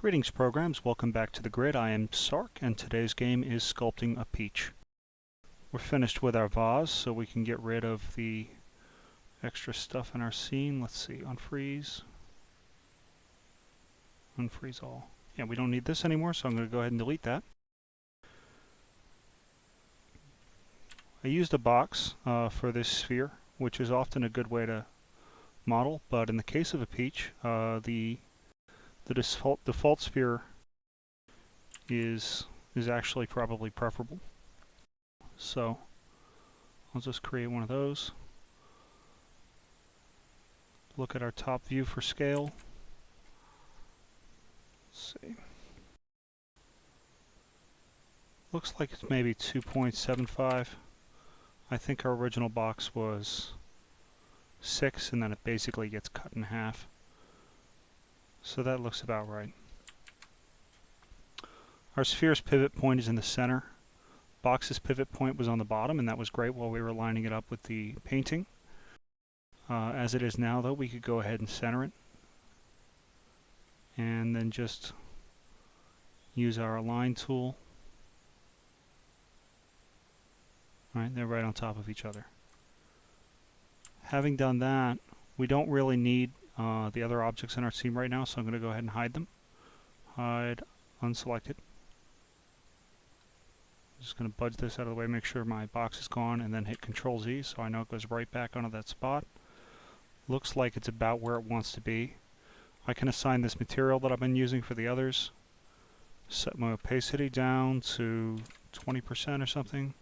Greetings programs, welcome back to the grid. I am Sark and today's game is sculpting a peach. We're finished with our vase so we can get rid of the extra stuff in our scene. Let's see, unfreeze. Unfreeze all. Yeah, we don't need this anymore, so I'm going to go ahead and delete that. I used a box for this sphere, which is often a good way to model, but in the case of a peach, the default sphere is actually probably preferable. So I'll just create one of those. Look at our top view for scale. Let's see. Looks like it's maybe 2.75. I think our original box was 6, and then it basically gets cut in half. So that looks about right. Our sphere's pivot point is in the center. Box's pivot point was on the bottom, and that was great while we were lining it up with the painting. As it is now, though, we could go ahead and center it. And then just use our align tool. Right, they're right on top of each other. Having done that, we don't really need the other objects in our scene right now, so I'm going to go ahead and hide them. Hide, unselected. I'm just going to budge this out of the way, make sure my box is gone, and then hit Control Z so I know it goes right back onto that spot. Looks like it's about where it wants to be. I can assign this material that I've been using for the others. Set my opacity down to 20% or something.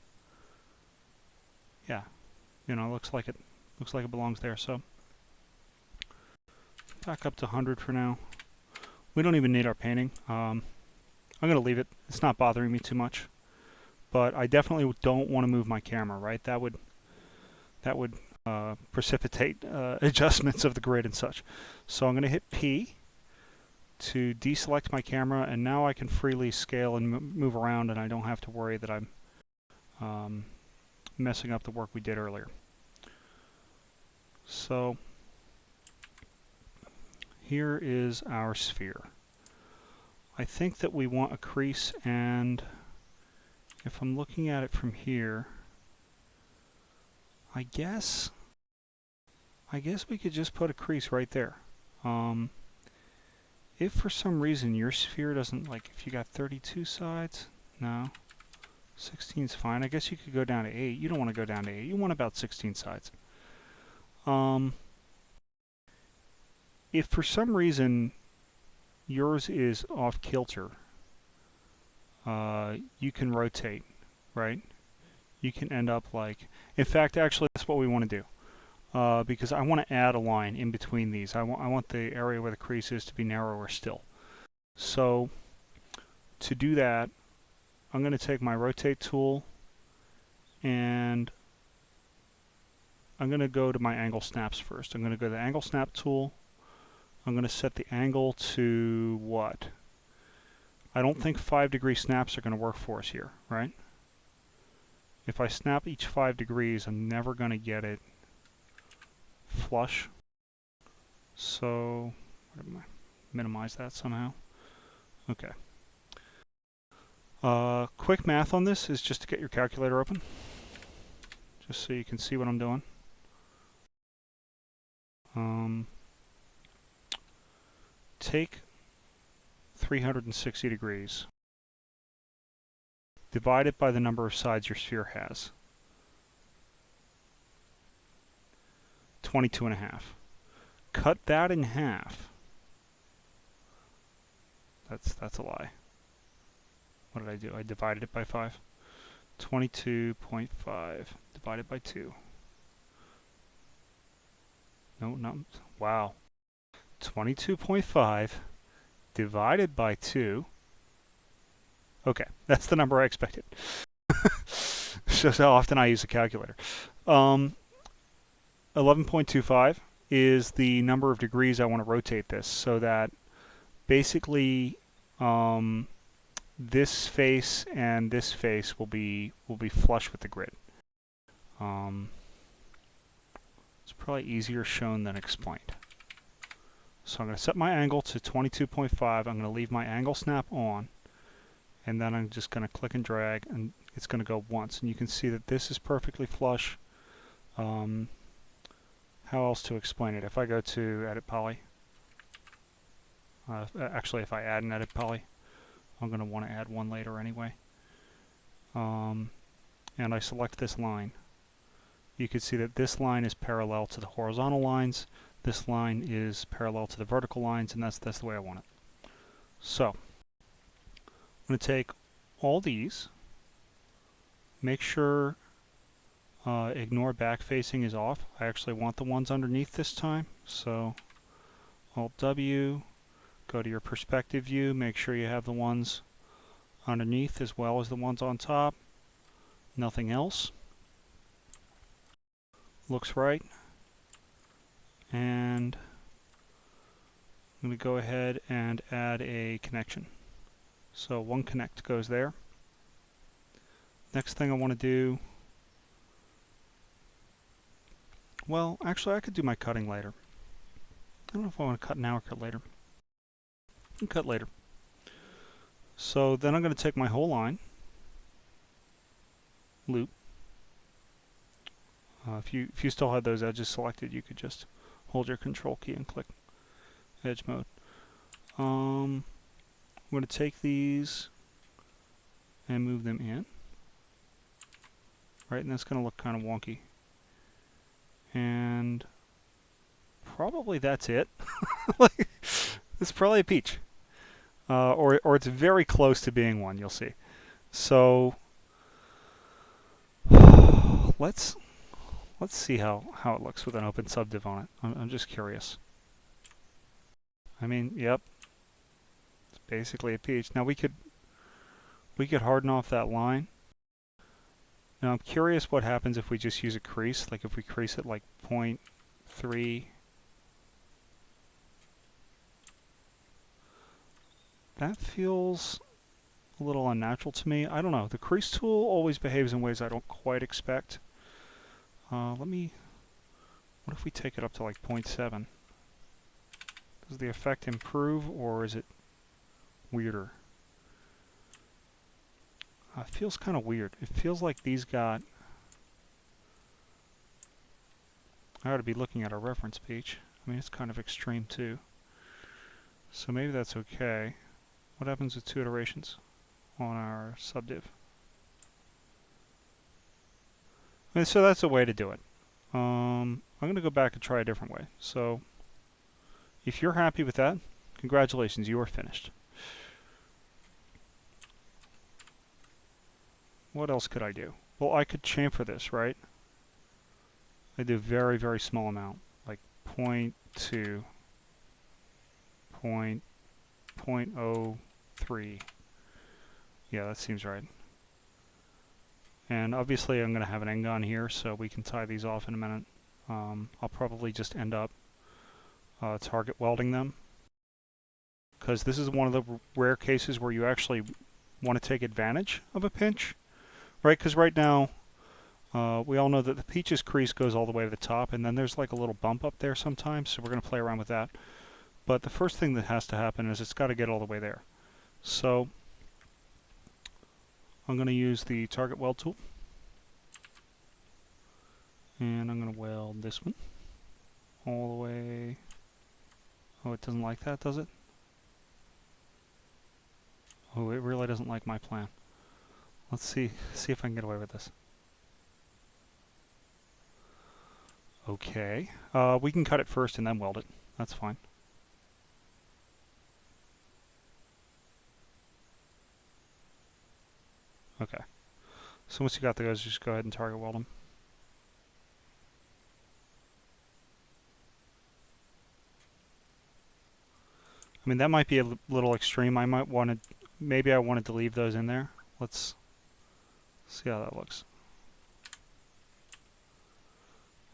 Yeah, you know, looks like it belongs there. So back up to 100 for now. We don't even need our painting. I'm going to leave it. It's not bothering me too much, but I definitely don't want to move my camera. Right, that would precipitate adjustments of the grid and such. So I'm going to hit P to deselect my camera, and now I can freely scale and move around, and I don't have to worry that I'm messing up the work we did earlier. So here is our sphere. I think that we want a crease, and if I'm looking at it from here, I guess we could just put a crease right there. If for some reason your sphere doesn't, like if you got 32 sides, no, 16 is fine. I guess you could go down to 8. You don't want to go down to 8. You want about 16 sides. If for some reason yours is off kilter, you can rotate, right? You can end up like, in fact, actually that's what we want to do. Because I want to add a line in between these. I want the area where the crease is to be narrower still. So to do that, I'm going to take my rotate tool and I'm going to go to my angle snaps first. I'm going to go to the angle snap tool. I'm going to set the angle to what? I don't think 5-degree snaps are going to work for us here, right? If I snap each 5 degrees, I'm never going to get it flush. So, minimize that somehow. Okay. Quick math on this is just to get your calculator open, just so you can see what I'm doing. Take 360 degrees, divide it by the number of sides your sphere has. 22.5. Cut that in half. That's a lie. What did I do? I divided it by 5. 22.5 divided by 2. No. Wow. 22.5 divided by 2. Okay, that's the number I expected. Shows how often I use a calculator. 11.25 is the number of degrees I want to rotate this, so that basically this face and this face will be flush with the grid. It's probably easier shown than explained. So I'm going to set my angle to 22.5. I'm going to leave my angle snap on, and then I'm just going to click and drag, and it's going to go once. And you can see that this is perfectly flush. How else to explain it? If I go to Edit Poly, actually if I add an Edit Poly, I'm going to want to add one later anyway. And I select this line. You can see that this line is parallel to the horizontal lines. This line is parallel to the vertical lines, and that's the way I want it. So I'm going to take all these, make sure ignore back facing is off. I actually want the ones underneath this time. So Alt W, go to your perspective view, make sure you have the ones underneath as well as the ones on top. Nothing else. Looks right. And I'm going to go ahead and add a connection. So one connect goes there. Next thing I want to do, well, actually I could do my cutting later. I don't know if I want to cut now or cut later. I'll cut later. So then I'm going to take my whole line, loop. If you still had those edges selected, you could just hold your Control key and click edge mode. I'm going to take these and move them in. Right, and that's going to look kind of wonky. And probably that's it. Like, it's probably a peach. Or it's very close to being one, you'll see. So let's see how it looks with an open subdiv on it. I'm just curious. I mean, yep. It's basically a peach. Now we could harden off that line. Now I'm curious what happens if we just use a crease, like if we crease it like 0.3. That feels a little unnatural to me. I don't know. The crease tool always behaves in ways I don't quite expect. What if we take it up to like 0.7? Does the effect improve, or is it weirder? It feels kind of weird. It feels like these got... I ought to be looking at our reference page. I mean, it's kind of extreme too. So maybe that's okay. What happens with 2 iterations on our subdiv? And so that's a way to do it. I'm going to go back and try a different way. So if you're happy with that, congratulations, you are finished. What else could I do? Well, I could chamfer this, right? I do a very, very small amount, like 0.2, 0.03. Yeah, that seems right. And obviously I'm going to have an end gun here, so we can tie these off in a minute. I'll probably just end up target welding them, because this is one of the rare cases where you actually want to take advantage of a pinch, right? Because right now we all know that the peach's crease goes all the way to the top, and then there's like a little bump up there sometimes, so we're going to play around with that. But the first thing that has to happen is it's got to get all the way there. So I'm going to use the target weld tool, and I'm going to weld this one all the way. Oh, it doesn't like that, does it? Oh, it really doesn't like my plan. Let's see if I can get away with this. Okay, we can cut it first and then weld it. That's fine. Okay, so once you got those, just go ahead and target weld them. I mean, that might be a little extreme. I might want to, maybe I wanted to leave those in there. Let's see how that looks.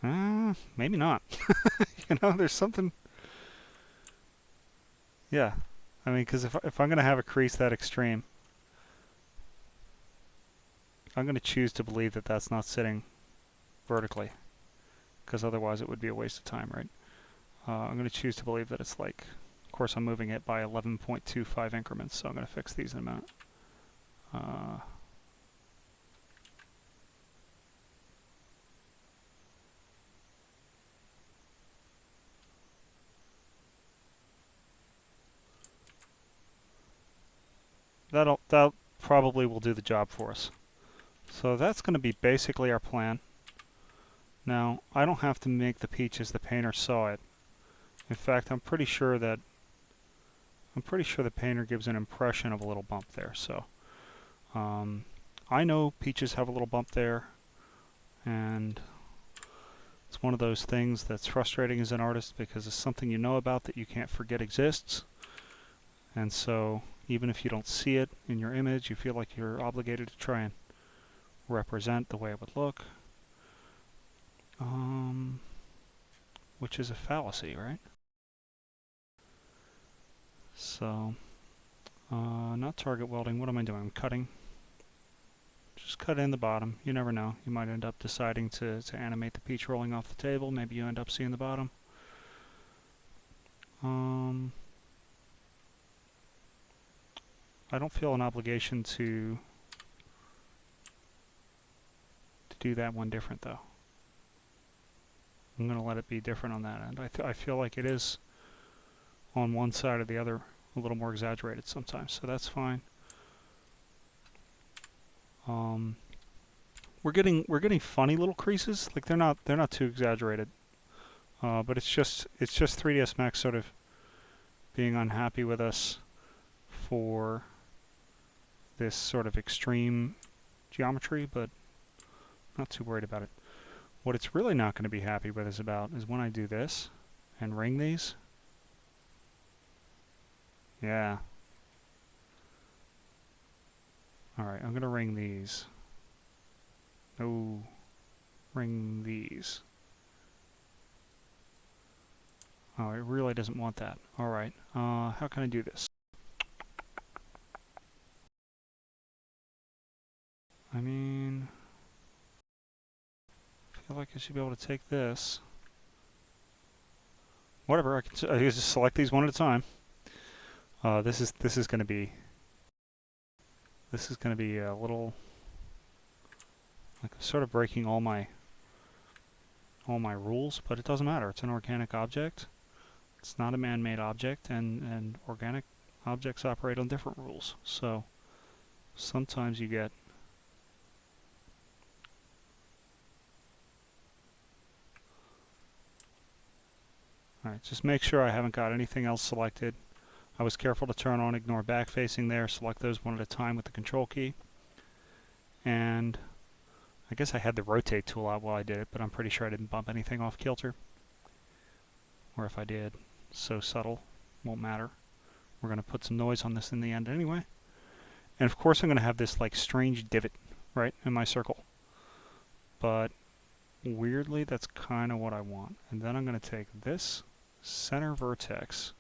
Maybe not. You know, there's something. Yeah, I mean, because if I'm going to have a crease that extreme, I'm going to choose to believe that that's not sitting vertically, because otherwise it would be a waste of time, right? I'm going to choose to believe that it's like, of course I'm moving it by 11.25 increments, so I'm going to fix these in a minute. That probably will do the job for us. So that's going to be basically our plan. Now, I don't have to make the peach as the painter saw it. In fact, I'm pretty sure the painter gives an impression of a little bump there. So I know peaches have a little bump there, and it's one of those things that's frustrating as an artist because it's something you know about that you can't forget exists. And so even if you don't see it in your image, you feel like you're obligated to try and represent the way it would look. Which is a fallacy, right? So, not target welding. What am I doing? I'm cutting. Just cut in the bottom. You never know. You might end up deciding to animate the peach rolling off the table. Maybe you end up seeing the bottom. I don't feel an obligation to do that one different, though. I'm going to let it be different on that end. I feel like it is on one side or the other a little more exaggerated sometimes, so that's fine. We're getting funny little creases. Like they're not too exaggerated, but it's just 3ds Max sort of being unhappy with us for this sort of extreme geometry, but not too worried about it. What it's really not going to be happy with us about is when I do this and ring these. Yeah. Alright, I'm going to ring these. No. Ring these. Oh, it really doesn't want that. Alright, how can I do this? I mean, I feel like I should be able to take this. Whatever, I can just select these one at a time. This is going to be a little like I'm sort of breaking all my rules, but it doesn't matter. It's an organic object. It's not a man-made object, and organic objects operate on different rules. So sometimes you get Alright, just make sure I haven't got anything else selected. I was careful to turn on ignore back facing there, select those one at a time with the control key. And I guess I had the rotate tool out while I did it, but I'm pretty sure I didn't bump anything off kilter. Or if I did, so subtle, won't matter. We're going to put some noise on this in the end anyway. And of course I'm going to have this like strange divot, right, in my circle. But weirdly, that's kind of what I want. And then I'm going to take this center vertex.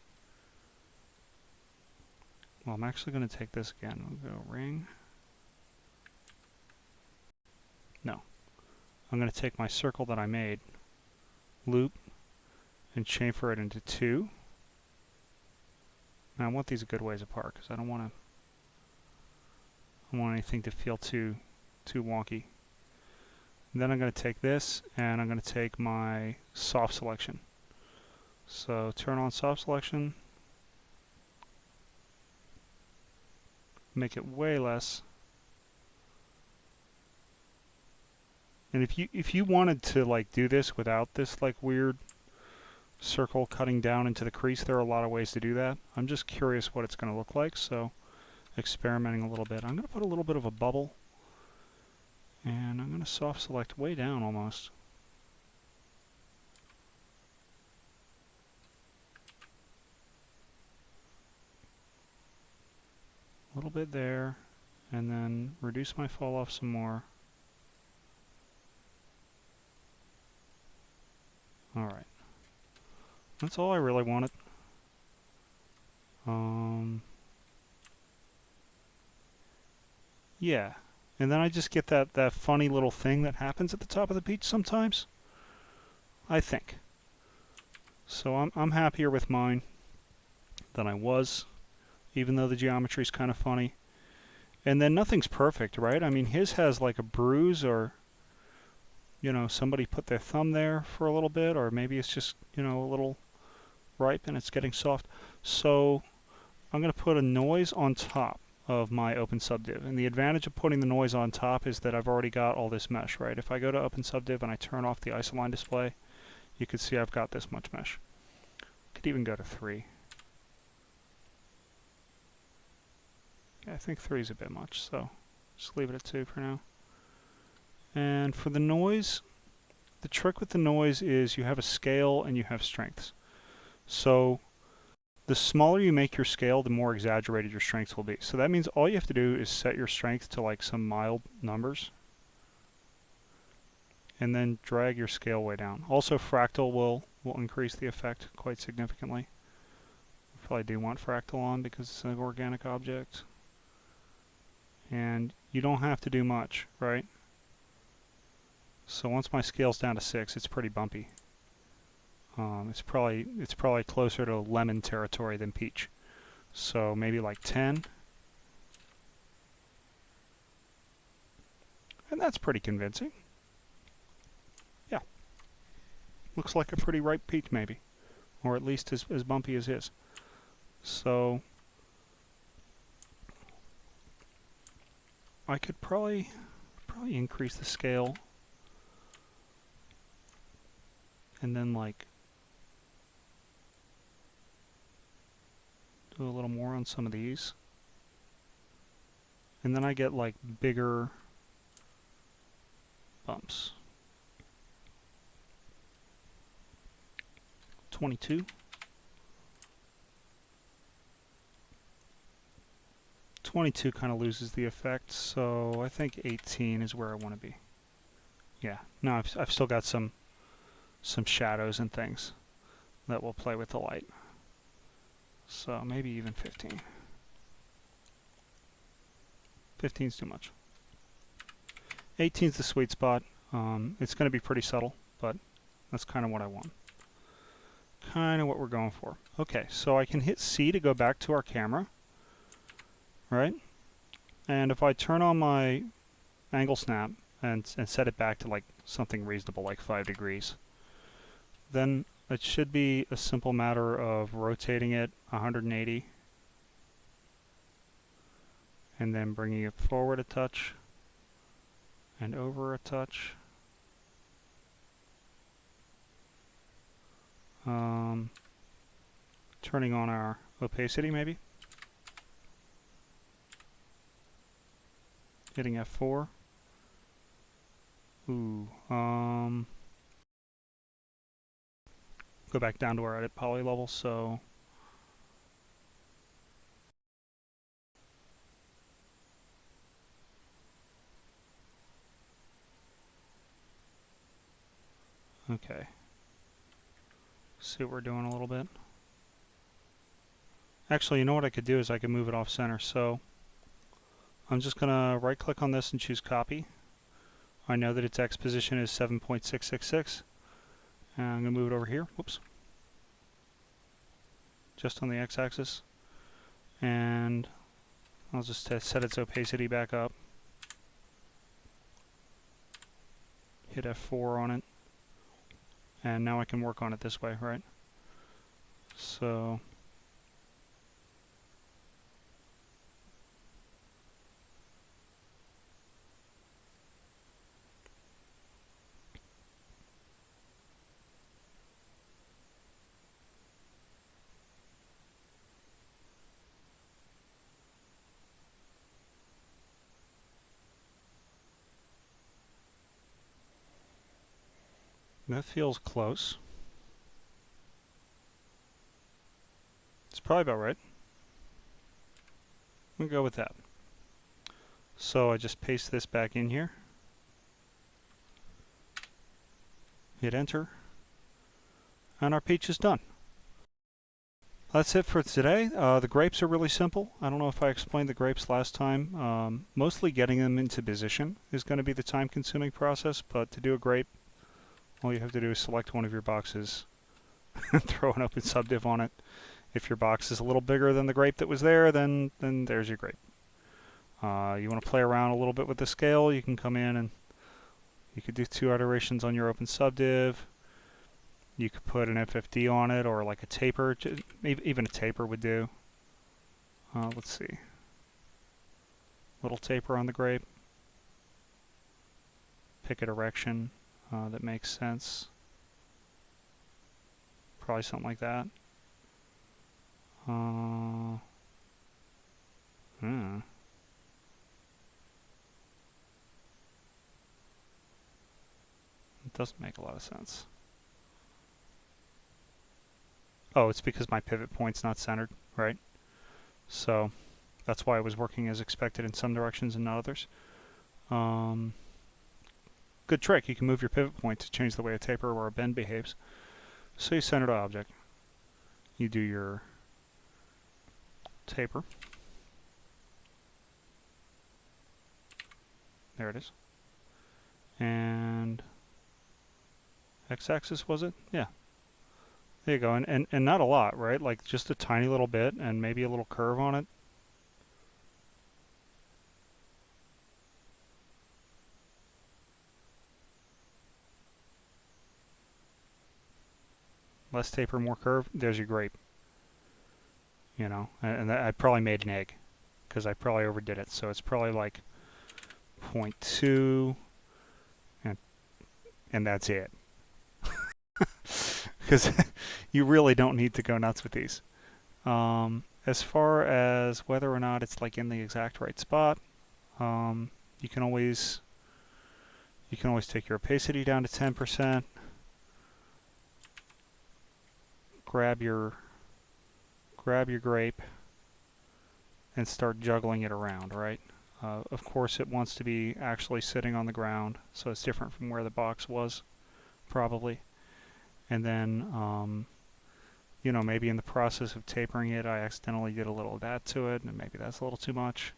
Well, I'm actually going to take this again. We'll go ring. No. I'm going to take my circle that I made, loop, and chamfer it into 2. Now I want these a good ways apart because I don't want anything to feel too wonky. And then I'm going to take this and I'm going to take my soft selection. So turn on soft selection, make it way less. And if you wanted to like do this without this like weird circle cutting down into the crease, there are a lot of ways to do that. I'm just curious what it's going to look like, so experimenting a little bit. I'm going to put a little bit of a bubble, and I'm going to soft select way down almost. A little bit there, and then reduce my fall off some more. Alright. That's all I really wanted. Yeah. And then I just get that funny little thing that happens at the top of the peach sometimes. I think. So I'm happier with mine than I was, even though the geometry is kind of funny. And then nothing's perfect, right? I mean, his has like a bruise, or, you know, somebody put their thumb there for a little bit, or maybe it's just, you know, a little ripe and it's getting soft. So I'm going to put a noise on top of my open subdiv. And the advantage of putting the noise on top is that I've already got all this mesh, right? If I go to open subdiv and I turn off the isoline display, you can see I've got this much mesh. Could even go to 3. Yeah, I think 3 is a bit much, so just leave it at 2 for now. And for the noise, the trick with the noise is you have a scale and you have strengths. So the smaller you make your scale, the more exaggerated your strengths will be. So that means all you have to do is set your strength to like some mild numbers, and then drag your scale way down. Also, fractal will increase the effect quite significantly. You probably do want fractal on because it's an organic object. And you don't have to do much, right? So once my scale's down to 6, it's pretty bumpy. It's probably closer to lemon territory than peach. So maybe like 10. And that's pretty convincing. Yeah. Looks like a pretty ripe peach maybe. Or at least as bumpy as his. So I could probably increase the scale. And then like do a little more on some of these. And then I get like bigger bumps. 22. 22 kind of loses the effect, so I think 18 is where I want to be. Yeah, no, I've still got some shadows and things that will play with the light. So maybe even 15. 15's too much. 18's the sweet spot. It's going to be pretty subtle, but that's kind of what I want. Kind of what we're going for. Okay, so I can hit C to go back to our camera, right? And if I turn on my angle snap and set it back to like something reasonable, like 5 degrees, then it should be a simple matter of rotating it 180 and then bringing it forward a touch and over a touch. Turning on our opacity maybe. Hitting F4. Ooh, go back down to our edit poly level, so okay. See what we're doing a little bit. Actually, you know what I could do is I could move it off center, so I'm just gonna right click on this and choose copy. I know that its X position is 7.666. And I'm gonna move it over here. Whoops. Just on the X-axis. And I'll just set its opacity back up. Hit F4 on it. And now I can work on it this way, right? So that feels close. It's probably about right. We'll go with that. So I just paste this back in here. Hit enter. And our peach is done. That's it for today. The grapes are really simple. I don't know if I explained the grapes last time. Mostly getting them into position is going to be the time-consuming process, but to do a grape, all you have to do is select one of your boxes, throw an open subdiv on it. If your box is a little bigger than the grape that was there, then there's your grape. You want to play around a little bit with the scale, you can come in and you could do 2 iterations on your open subdiv. You could put an FFD on it, or like a taper. Even a taper would do. Let's see. Little taper on the grape. Pick a direction that makes sense. Probably something like that. It doesn't make a lot of sense. Oh, it's because my pivot point's not centered, right? So that's why it was working as expected in some directions and not others. Good trick. You can move your pivot point to change the way a taper or a bend behaves. So you center the object. You do your taper. There it is. And x-axis, was it? Yeah. There you go. And not a lot, right? Like just a tiny little bit and maybe a little curve on it. Less taper, more curve. There's your grape. You know, and I probably made an egg because I probably overdid it. So it's probably like 0.2 and that's it. Because you really don't need to go nuts with these. As far as whether or not it's like in the exact right spot, you can always take your opacity down to 10%. Grab your grape and start juggling it around, right? Of course, it wants to be actually sitting on the ground, so it's different from where the box was, probably. And then, you know, maybe in the process of tapering it, I accidentally did a little of that to it, and maybe that's a little too much.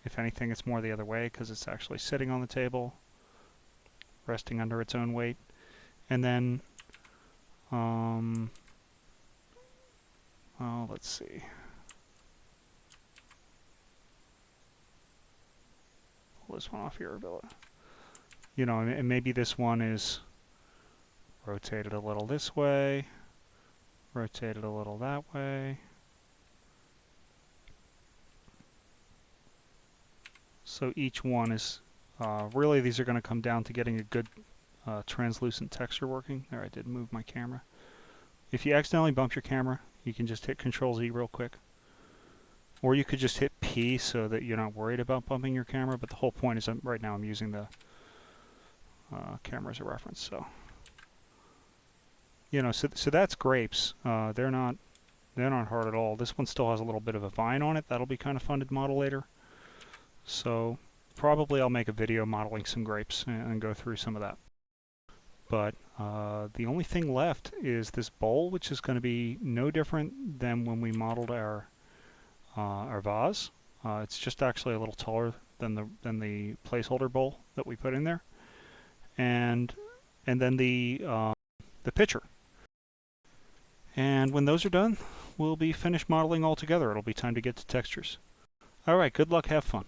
If anything, it's more the other way, because it's actually sitting on the table, resting under its own weight. And then, let's see. Pull this one off here a bit. You know, and maybe this one is rotated a little this way, rotated a little that way. So each one is, really these are going to come down to getting a good translucent texture working. There, I did move my camera. If you accidentally bump your camera, you can just hit Control-Z real quick. Or you could just hit P so that you're not worried about bumping your camera, but the whole point is right now I'm using the camera as a reference. So, you know, so that's grapes. They're not hard at all. This one still has a little bit of a vine on it. That'll be kind of fun to model later. So probably I'll make a video modeling some grapes and go through some of that. But the only thing left is this bowl, which is going to be no different than when we modeled our vase. It's just actually a little taller than the placeholder bowl that we put in there, and then the pitcher. And when those are done, we'll be finished modeling all together. It'll be time to get to textures. All right, good luck, have fun.